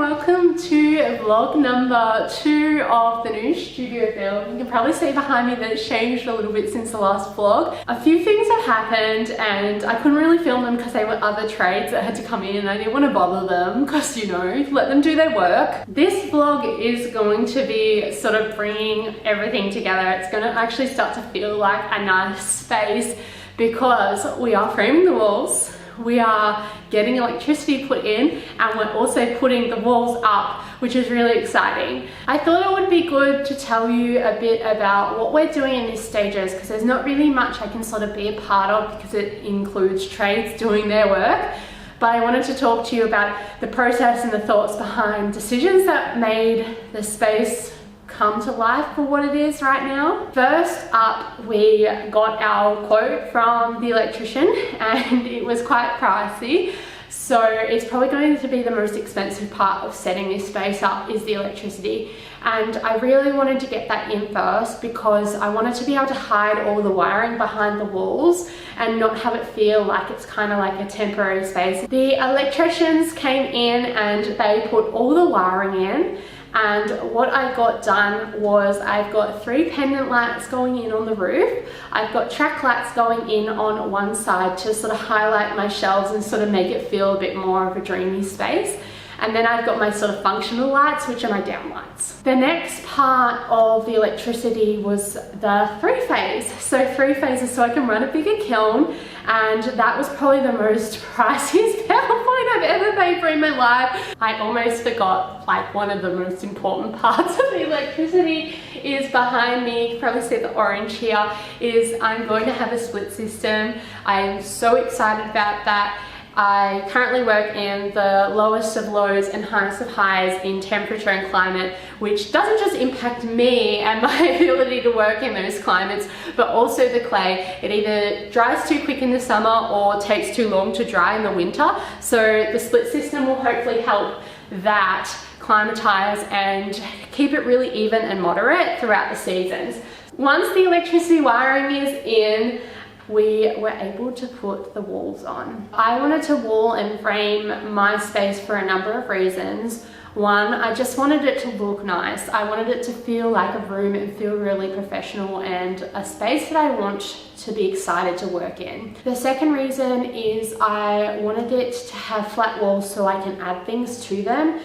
welcome to vlog number 2 of the new studio build. You can probably see behind me that it's changed a little bit since the last vlog. A few things have happened and I couldn't really film them because they were other trades that had to come in and I didn't want to bother them because, you know, let them do their work. This vlog is going to be sort of bringing everything together. It's going to actually start to feel like a nice space because we are framing the walls. We are getting electricity put in and we're also putting the walls up, which is really exciting. I thought it would be good to tell you a bit about what we're doing in these stages because there's not really much I can sort of be a part of because it includes trades doing their work. But I wanted to talk to you about the process and the thoughts behind decisions that made the space come to life for what it is right now. First up, we got our quote from the electrician and it was quite pricey. So it's probably going to be the most expensive part of setting this space up is the electricity. And I really wanted to get that in first because I wanted to be able to hide all the wiring behind the walls and not have it feel like it's kind of like a temporary space. The electricians came in and they put all the wiring in. And what I got done was I've got 3 pendant lights going in on the roof. I've got track lights going in on one side to sort of highlight my shelves and sort of make it feel a bit more of a dreamy space. And then I've got my sort of functional lights, which are my down lights. The next part of the electricity was the 3-phase. So 3 phases so I can run a bigger kiln. And that was probably the most priciest PowerPoint I've ever paid for in my life. I almost forgot like one of the most important parts of the electricity is behind me. You can probably see the orange here is I'm going to have a split system. I am so excited about that. I currently work in the lowest of lows and highest of highs in temperature and climate, which doesn't just impact me and my ability to work in those climates, but also the clay. It either dries too quick in the summer or takes too long to dry in the winter. So the split system will hopefully help that climatize and keep it really even and moderate throughout the seasons. Once the electricity wiring is in, we were able to put the walls on. I wanted to wall and frame my space for a number of reasons. One, I just wanted it to look nice. I wanted it to feel like a room and feel really professional and a space that I want to be excited to work in. The second reason is I wanted it to have flat walls so I can add things to them.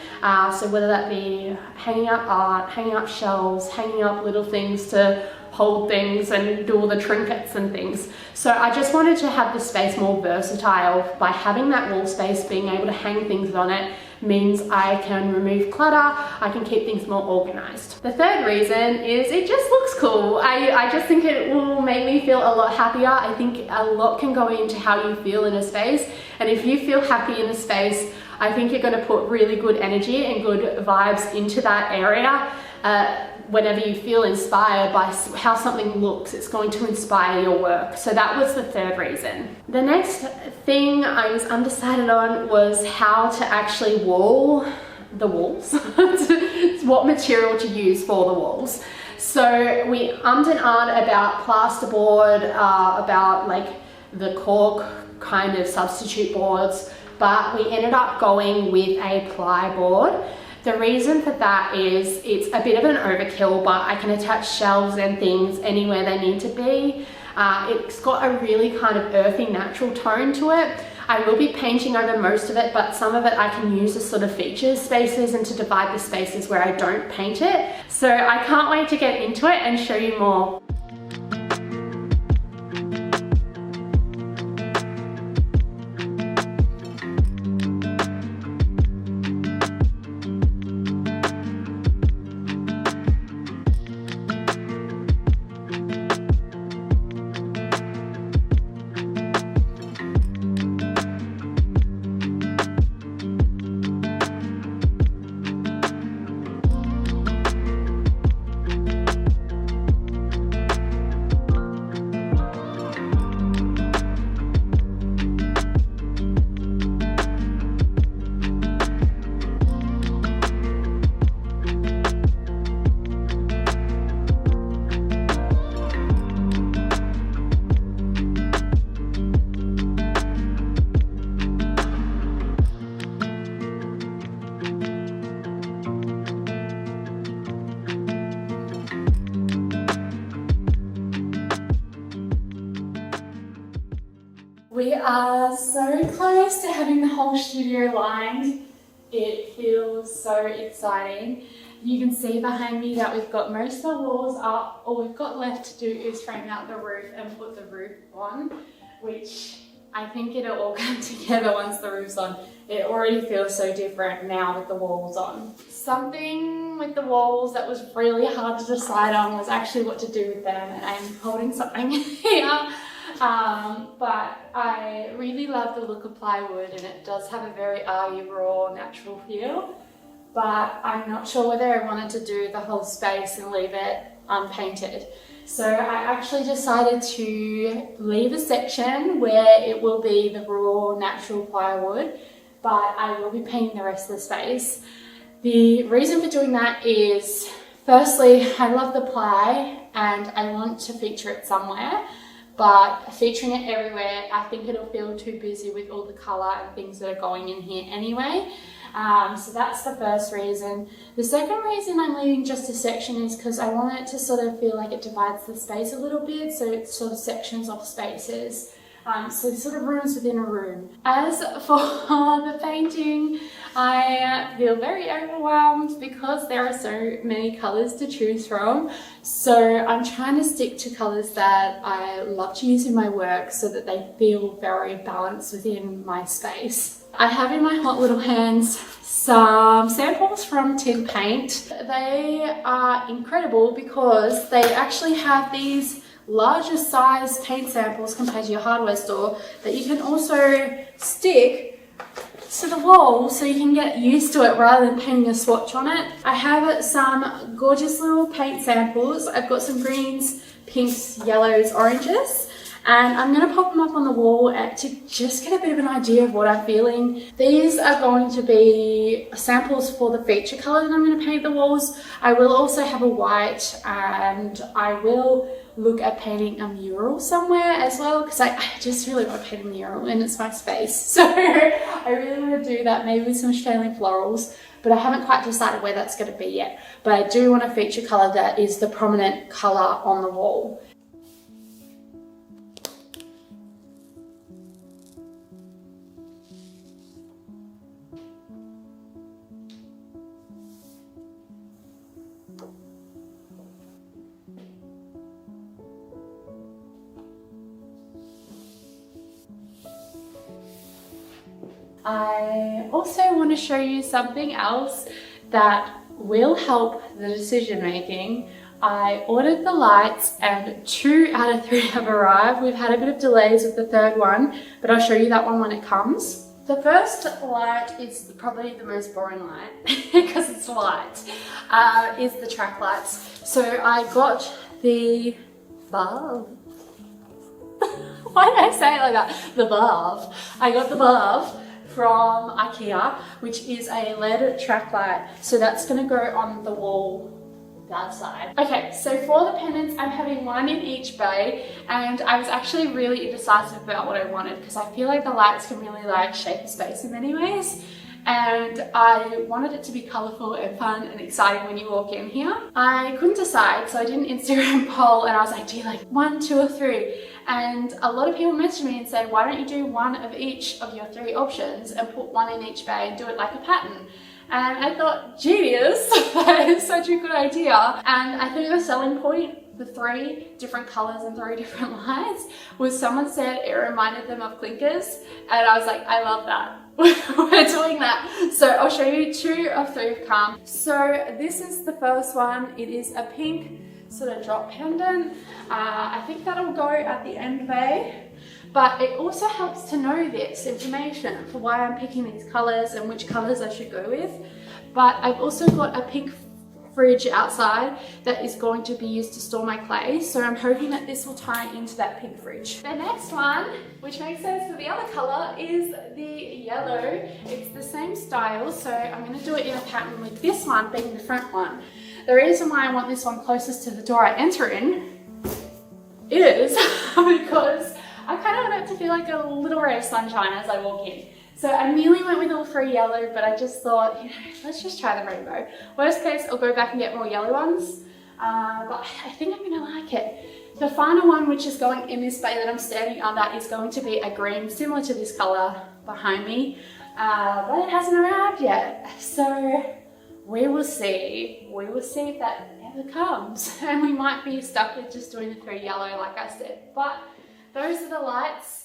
So whether that be hanging up art, hanging up shelves, hanging up little things to hold things and do all the trinkets and things. So I just wanted to have the space more versatile. By having that wall space, being able to hang things on it means I can remove clutter, I can keep things more organized. The third reason is it just looks cool. I just think it will make me feel a lot happier. I think a lot can go into how you feel in a space, and if you feel happy in a space, I think you're going to put really good energy and good vibes into that area. Whenever you feel inspired by how something looks, it's going to inspire your work. So that was the third reason. The next thing I was undecided on was how to actually wall the walls. What material to use for the walls. So we ummed and ahed about plasterboard, about like the cork kind of substitute boards, but we ended up going with a ply board. The reason for that is it's a bit of an overkill, but I can attach shelves and things anywhere they need to be. It's got a really kind of earthy, natural tone to it. I will be painting over most of it, but some of it I can use as sort of feature spaces and to divide the spaces where I don't paint it. So I can't wait to get into it and show you more. We are so close to having the whole studio lined. It feels so exciting. You can see behind me that we've got most of the walls up. All we've got left to do is frame out the roof and put the roof on, which I think it'll all come together once the roof's on. It already feels so different now with the walls on. Something with the walls that was really hard to decide on was actually what to do with them, and I'm holding something here. But I really love the look of plywood, and it does have a very raw, natural feel. But I'm not sure whether I wanted to do the whole space and leave it unpainted. So I actually decided to leave a section where it will be the raw, natural plywood, but I will be painting the rest of the space. The reason for doing that is, firstly, I love the ply and I want to feature it somewhere. But featuring it everywhere, I think it'll feel too busy with all the colour and things that are going in here anyway. So that's the first reason. The second reason I'm leaving just a section is because I want it to sort of feel like it divides the space a little bit, so it's sort of sections of spaces. So sort of rooms within a room. As for the painting, I feel very overwhelmed because there are so many colours to choose from. So I'm trying to stick to colours that I love to use in my work so that they feel very balanced within my space. I have in my hot little hands some samples from Tin Paint. They are incredible because they actually have these larger size paint samples compared to your hardware store that you can also stick to the wall so you can get used to it rather than painting a swatch on it. I have some gorgeous little paint samples. I've got some greens, pinks, yellows, oranges, and I'm going to pop them up on the wall to just get a bit of an idea of what I'm feeling. These are going to be samples for the feature colour that I'm going to paint the walls. I will also have a white, and I will look at painting a mural somewhere as well, because I just really want to paint a mural and it's my space. So I really want to do that, maybe with some Australian florals, but I haven't quite decided where that's going to be yet. But I do want a feature colour that is the prominent colour on the wall. I also want to show you something else that will help the decision making. I ordered the lights and 2 out of 3 have arrived. We've had a bit of delays with the third one, but I'll show you that one when it comes. The first light is probably the most boring light because it's light, is the track lights. So I got the bulb. Why did I say it like that? The bulb. I got the bulb from IKEA, which is a LED track light. So that's going to go on the wall that side. Okay, so for the pendants, I'm having 1 in each bay, and I was actually really indecisive about what I wanted because I feel like the lights can really like shape the space in many ways. And I wanted it to be colourful and fun and exciting when you walk in here. I couldn't decide, so I did an Instagram poll and I was like, do you like 1, 2 or 3? And a lot of people messaged me and said, why don't you do 1 of each of your 3 options and put 1 in each bay and do it like a pattern? And I thought, genius, that is such a good idea. And I think the selling point, the 3 different colours and 3 different lights, was someone said it reminded them of clinkers. And I was like, I love that. We're doing that. So I'll show you 2 of 3 have come. So this is the first one. It is a pink sort of drop pendant. I think that'll go at the end bay, but it also helps to know this information for why I'm picking these colours and which colours I should go with. But I've also got a pink fridge outside that is going to be used to store my clay, so I'm hoping that this will tie into that pink fridge. The next one, which makes sense for the other colour, is the yellow. It's the same style, so I'm going to do it in a pattern with this one being the front one. The reason why I want this one closest to the door I enter in is because I kind of want it to feel like a little ray of sunshine as I walk in. So I nearly went with all 3 yellow, but I just thought, you know, let's just try the rainbow. Worst case, I'll go back and get more yellow ones, but I think I'm gonna like it. The final one, which is going in this bay that I'm standing under, is going to be a green similar to this color behind me, but it hasn't arrived yet. So we will see if that ever comes, and we might be stuck with just doing the 3 yellow like I said, but those are the lights.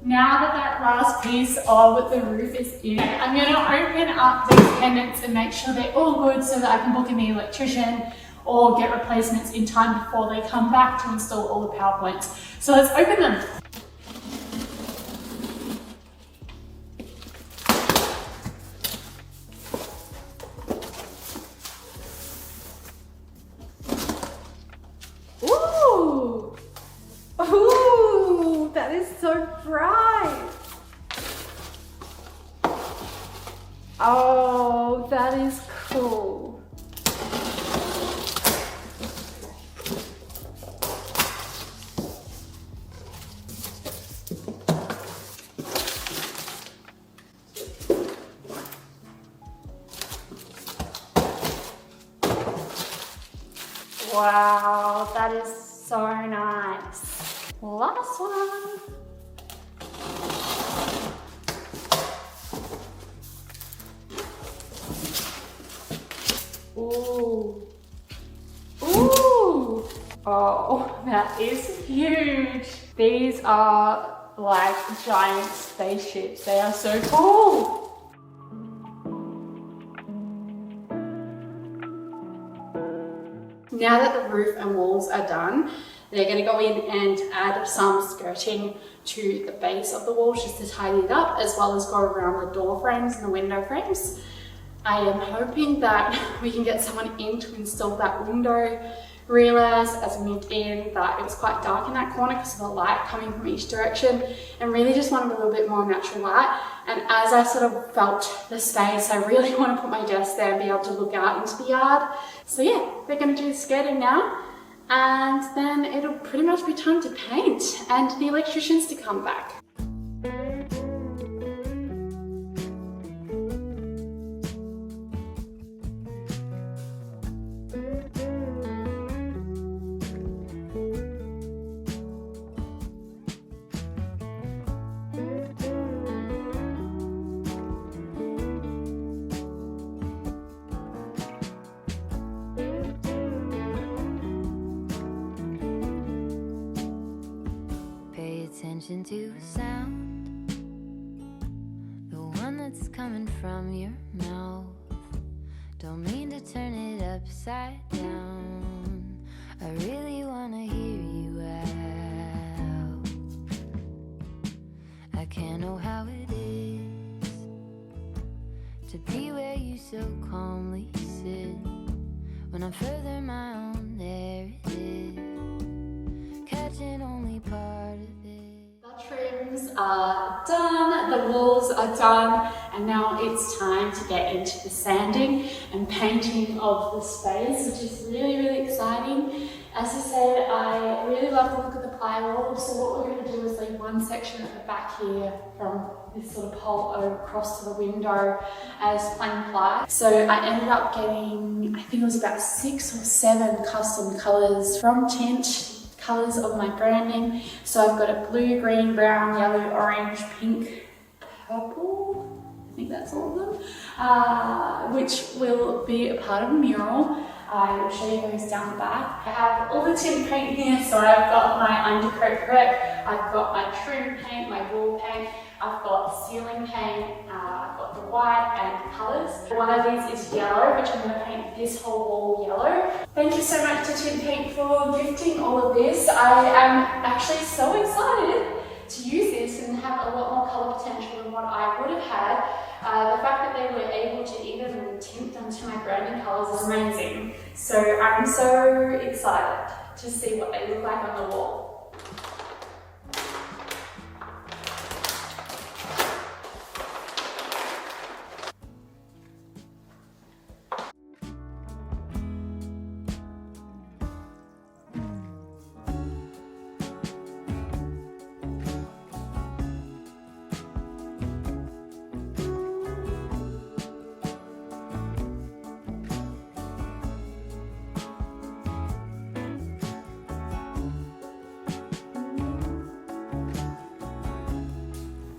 Now that that last piece of the roof is in, I'm going to open up these pendants and make sure they're all good so that I can book in the electrician or get replacements in time before they come back to install all the power points. So let's open them. Ooh! Ooh! That is so bright! Oh, that is cool. Wow, that is so nice. Last one. Ooh. Ooh. Oh, that is huge. These are like giant spaceships. They are so cool. Now that the roof and walls are done, they're going to go in and add some skirting to the base of the walls just to tidy it up, as well as go around the door frames and the window frames. I am hoping that we can get someone in to install that window. Realised as we moved in that it was quite dark in that corner because of the light coming from each direction, and really just wanted a little bit more natural light. And as I sort of felt the space, I really want to put my desk there and be able to look out into the yard. So yeah, we're going to do the skirting now, and then it'll pretty much be time to paint and the electricians to come back. Attention to sound, the one that's coming from your mouth. Don't mean to turn it upside down. I really wanna hear you out. I can't know how it is to be where you so calmly sit when I'm further my own, there it is, catching only part of it. The trims are done, the walls are done, and now it's time to get into the sanding and painting of the space, which is really, really exciting. As I said, I really love the look of the plywood, so what we're going to do is leave one section at the back here from this sort of pole across to the window as plain ply. So I ended up getting, I think it was about 6 or 7 custom colours from Tint, colours of my branding. So I've got a blue, green, brown, yellow, orange, pink, purple, I think that's all of them, which will be a part of a mural. I will show you those down the back. I have all the tin paint here, so I've got my undercoat prep, I've got my trim paint, my wall paint, I've got ceiling paint, I've got the white and colours. One of these is yellow, which I'm going to paint this whole wall yellow. Thank you so much to Tin Paint for gifting all of this. I am actually so excited to use this and have a lot more colour potential than what I would have had. The fact that they were able to even tint them to my branding colours is amazing. So I'm so excited to see what they look like on the wall.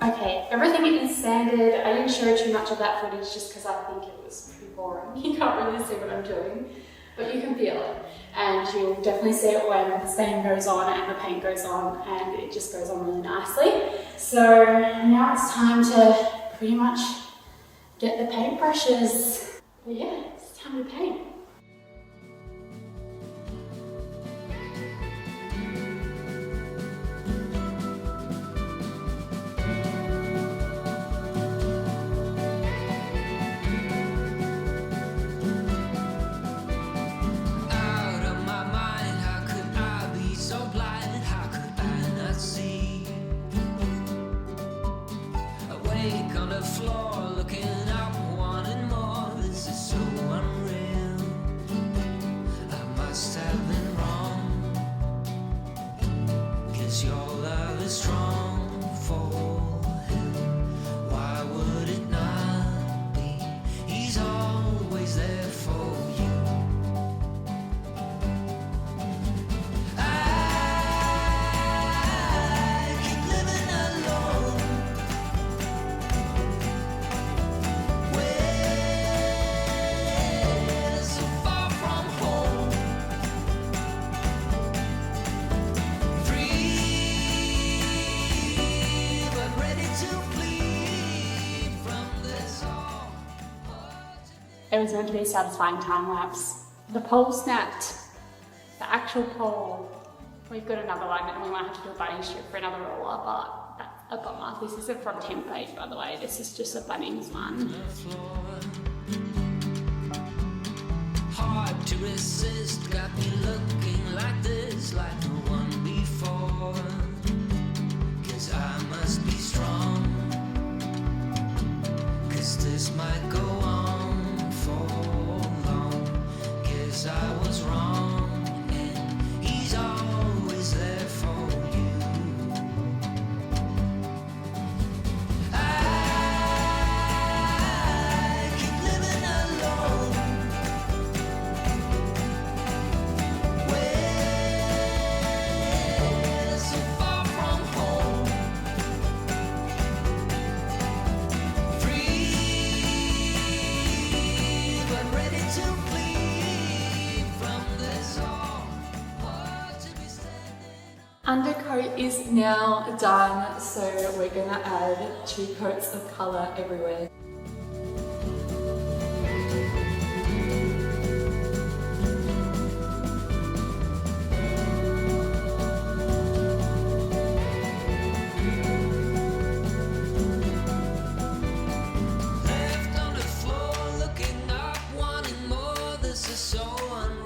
Okay, everything is sanded. I didn't show too much of that footage just because I think it was pretty boring. You can't really see what I'm doing, but you can feel it. And you'll definitely see it when the stain goes on and the paint goes on, and it just goes on really nicely. So now it's time to pretty much get the paintbrushes. But yeah, it's time to paint. On the floor, looking up, wanting more. This is so unreal. I must have been wrong, 'cause your love is strong for him. Why would it not be? He's always there for you. I keep living alone, so far from home, free but ready to flee from this all. It was meant to be a satisfying time lapse. The pole snapped. The actual pole. We've got another one and we might have to do a bunny strip for another roller, but that's a bummer. This isn't from Tin Paint, by the way. This is just a Bunnings one. Hard to resist, got me looking like this, like no one before. 'Cause I must be strong, 'cause this might go on for long. 'Cause I was wrong, and he's always there for you. I keep living alone, so far from home, free but ready to flee from this all. Hard to be standing. Undercoat is now done, so we're gonna add 2 coats of colour everywhere. Left on the floor, looking up, wanting more. This is so unreal.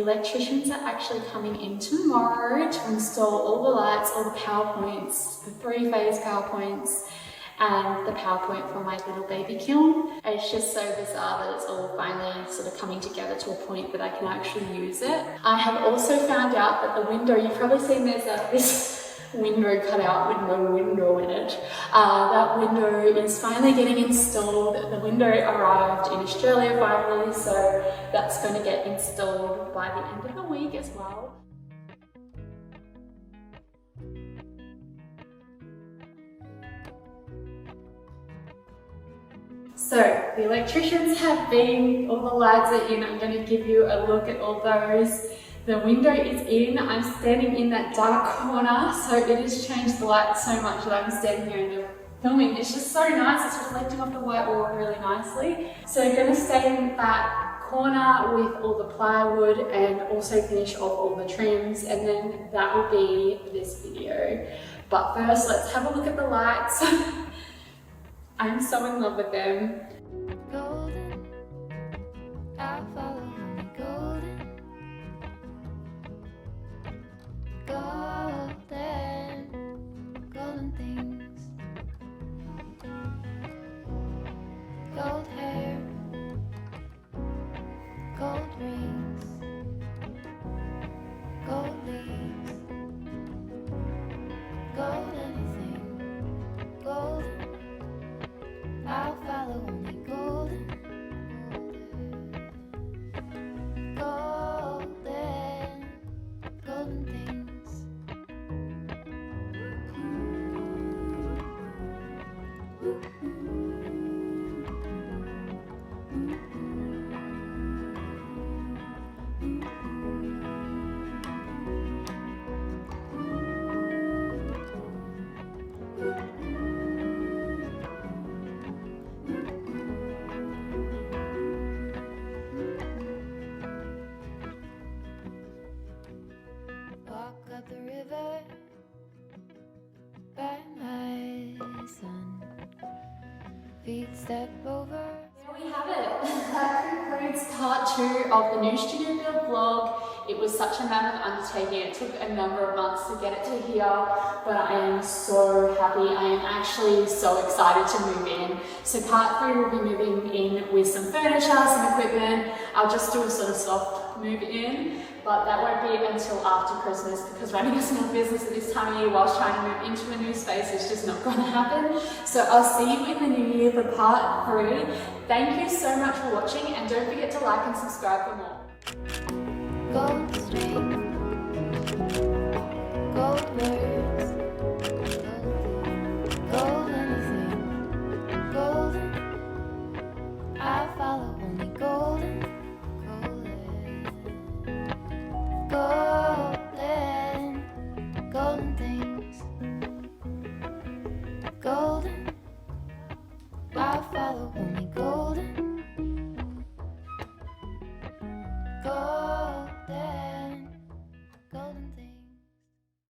electricians are actually coming in tomorrow to install all the lights, all the power points, the 3-phase power points, and the power point for my little baby kiln. It's just so bizarre that it's all finally sort of coming together to a point that I can actually use it. I have also found out that the window, you've probably seen there's this window cut out with no window in it. That window is finally getting installed. The window arrived in Australia finally, so that's going to get installed by the end of the week as well. So the electricians have been, all the lights are in. I'm going to give you a look at all those. The window is in. I'm standing in that dark corner, so it has changed the light so much that I'm standing here and they're filming. It's just so nice. It's reflecting off the white wall really nicely. So I'm going to stay in that corner with all the plywood and also finish off all the trims, and then that will be this video. But first, let's have a look at the lights. I'm so in love with them. Golden, I'll follow only golden. Golden, golden things. Gold hair, gold rings, gold leaves, gold anything, golden. I'll follow only golden, golden, golden things. Walk up the river by my son. Feet step over. There we have it. That concludes part 2 of the new Studio Build vlog. It was such a mammoth undertaking. It took a number of months to get it to here, but I am so happy. I am actually so excited to move in. So part 3 will be moving in with some furniture, some equipment. I'll just do a sort of soft move in, but that won't be until after Christmas, because running a small business at this time of year whilst trying to move into a new space is just not going to happen. So I'll see you in the new year for part 3. Thank you so much for watching, and don't forget to like and subscribe for more. Gold string, gold words, gold anything, golden. I follow only golden, golden, golden, golden things, golden. I follow only golden, golden.